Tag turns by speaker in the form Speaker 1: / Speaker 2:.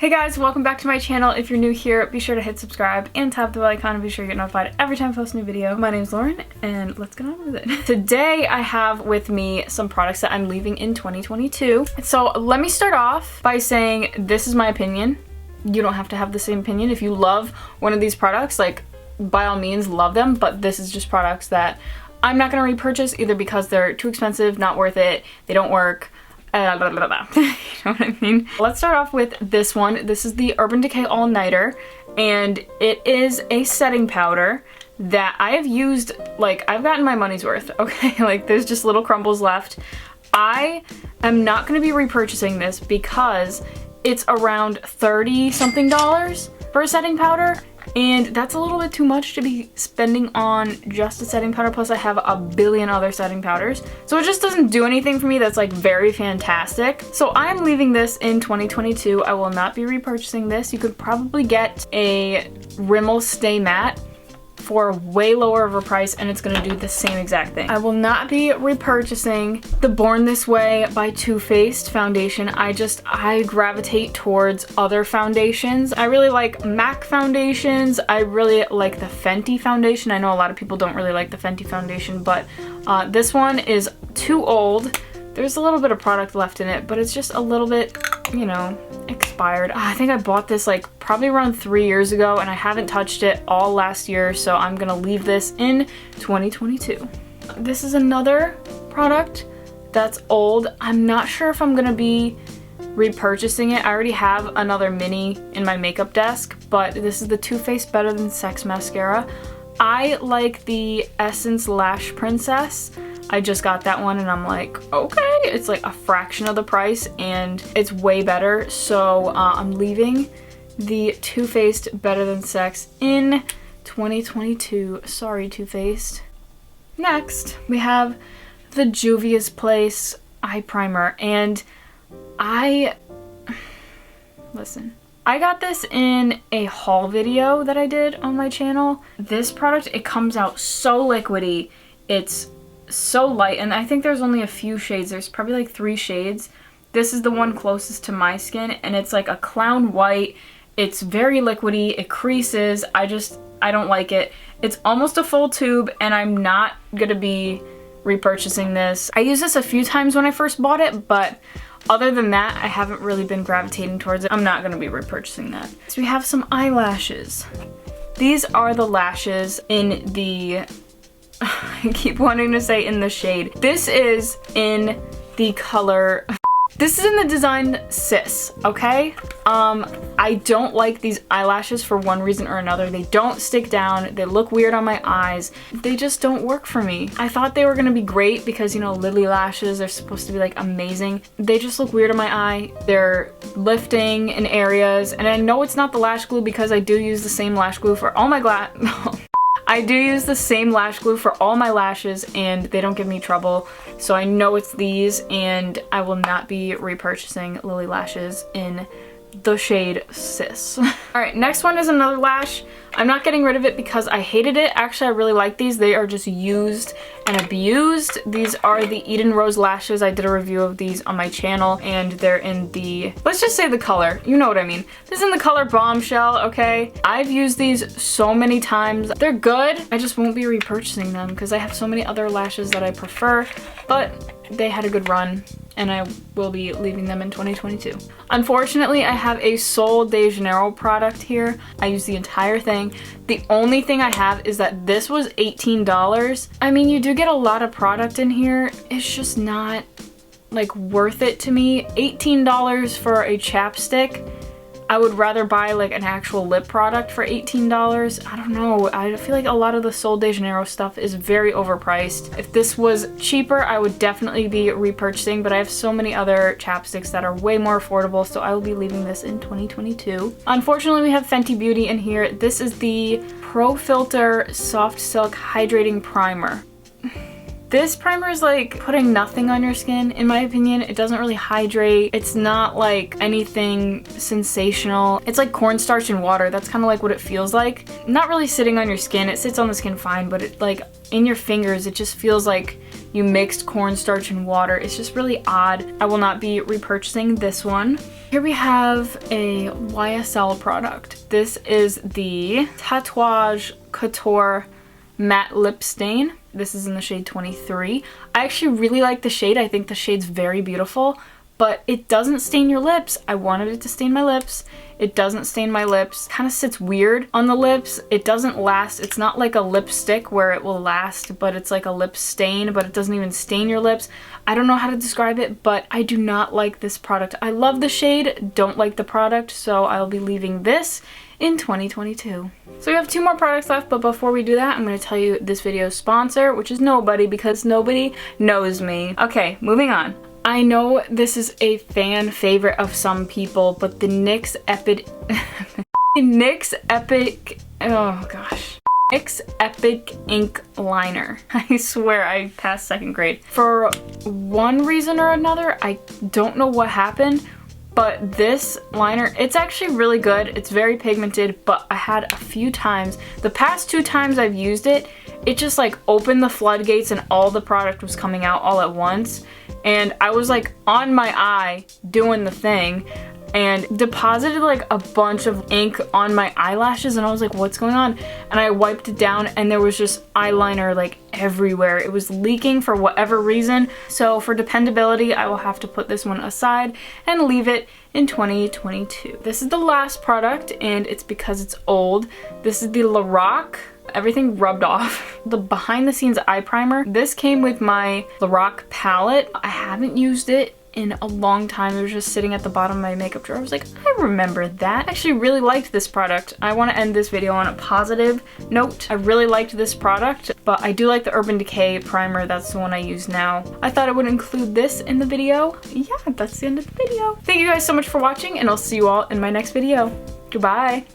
Speaker 1: Hey guys, welcome back to my channel. If you're new here, be sure to hit subscribe and tap the bell icon and be sure you get notified every time I post a new video. My name's Lauren and let's get on with it. Today I have with me some products that I'm leaving in 2022. So let me start off by saying this is my opinion. You don't have to have the same opinion. If you love one of these products, like by all means love them, but this is just products that I'm not going to repurchase either because they're too expensive, not worth it, they don't work. You know what I mean? Let's start off with this one. This is the Urban Decay All Nighter, and it is a setting powder that I have used, like, I've gotten my money's worth, okay? Like, there's just little crumbles left. I am not going to be repurchasing this because it's around $30 something for a setting powder, and that's a little bit too much to be spending on just a setting powder, plus I have a billion other setting powders. So it just doesn't do anything for me that's like very fantastic. So I'm leaving this in 2022. I will not be repurchasing this. You could probably get a Rimmel Stay Matte for way lower of a price and it's gonna do the same exact thing. I will not be repurchasing the Born This Way by Too Faced foundation. I gravitate towards other foundations. I really like MAC foundations. I really like the Fenty foundation. I know a lot of people don't really like the Fenty foundation, but this one is too old. There's a little bit of product left in it, but it's just a little bit, you know, expired. I think I bought this like probably around 3 years ago and I haven't touched it all last year, so I'm gonna leave this in 2022. This is another product that's old. I'm not sure if I'm gonna be repurchasing it. I already have another mini in my makeup desk, but this is the Too Faced Better Than Sex mascara. I like the Essence Lash Princess. I just got that one and I'm like, okay, it's like a fraction of the price and it's way better. So I'm leaving the Too Faced Better Than Sex in 2022. Sorry, Too Faced. Next, we have the Juvia's Place Eye Primer, and listen. I got this in a haul video that I did on my channel. This product, it comes out so liquidy. It's so light, and I think there's only a few shades. There's probably like 3 shades. This is the one closest to my skin, and it's like a clown white. It's very liquidy. It creases. I don't like it. It's almost a full tube, and I'm not gonna be repurchasing this. I used this a few times when I first bought it, but other than that, I haven't really been gravitating towards it. I'm not gonna be repurchasing that. So we have some eyelashes. These are the lashes in the I keep wanting to say in the shade. This is in the color, this is in the design Sis, okay? I don't like these eyelashes for one reason or another. They don't stick down, they look weird on my eyes. They just don't work for me. I thought they were gonna be great because, you know, Lily lashes are supposed to be like amazing. They just look weird on my eye. They're lifting in areas, and I know it's not the lash glue because I do use the same lash glue for all my I do use the same lash glue for all my lashes and they don't give me trouble. So I know it's these, and I will not be repurchasing Lily lashes in the shade Sis. Alright, next one is another lash. I'm not getting rid of it because I hated it. Actually, I really like these. They are just used and abused. These are the Eden Rose lashes. I did a review of these on my channel, and they're in the, let's just say the color. You know what I mean. This is in the color Bombshell, okay? I've used these so many times. They're good. I just won't be repurchasing them because I have so many other lashes that I prefer, but they had a good run, and I will be leaving them in 2022. Unfortunately, I have a Sol de Janeiro product here. I use the entire thing. The only thing I have is that this was $18. I mean, you do get a lot of product in here. It's just not like worth it to me. $18 for a chapstick. I would rather buy like an actual lip product for $18. I don't know. I feel like a lot of the Sol de Janeiro stuff is very overpriced. If this was cheaper, I would definitely be repurchasing, but I have so many other chapsticks that are way more affordable, so I will be leaving this in 2022. Unfortunately, we have Fenty Beauty in here. This is the Pro Filter Soft Silk Hydrating Primer. This primer is like putting nothing on your skin, in my opinion. It doesn't really hydrate. It's not like anything sensational. It's like cornstarch and water. That's kind of like what it feels like. Not really sitting on your skin. It sits on the skin fine, but it like in your fingers, it just feels like you mixed cornstarch and water. It's just really odd. I will not be repurchasing this one. Here we have a YSL product. This is the Tatouage Couture Matte Lip Stain. This is in the shade 23. I actually really like the shade. I think the shade's very beautiful, but it doesn't stain your lips. I wanted it to stain my lips. It doesn't stain my lips. Kind of sits weird on the lips. It doesn't last. It's not like a lipstick where it will last, but it's like a lip stain, but it doesn't even stain your lips. I don't know how to describe it, but I do not like this product. I love the shade, don't like the product, so I'll be leaving this in 2022. So we have 2 more products left, but before we do that, I'm going to tell you this video's sponsor, which is nobody, because nobody knows me. Okay, moving on. I know this is a fan favorite of some people, but the NYX NYX Epic Ink Liner. I swear I passed 2nd grade. For one reason or another, I don't know what happened, but this liner, it's actually really good. It's very pigmented, but I had a few times, the past 2 times I've used it, it just like opened the floodgates and all the product was coming out all at once. And I was like on my eye doing the thing and deposited like a bunch of ink on my eyelashes, and I was like, what's going on? And I wiped it down and there was just eyeliner like everywhere. It was leaking for whatever reason. So for dependability, I will have to put this one aside and leave it in 2022. This is the last product and it's because it's old. This is the Lorac. Everything rubbed off. The behind the scenes eye primer. This came with my Lorac palette. I haven't used it in a long time. It was just sitting at the bottom of my makeup drawer. I was like, I remember that. I actually really liked this product. I want to end this video on a positive note. I really liked this product, but I do like the Urban Decay primer. That's the one I use now. I thought I would include this in the video. Yeah, that's the end of the video. Thank you guys so much for watching, and I'll see you all in my next video. Goodbye.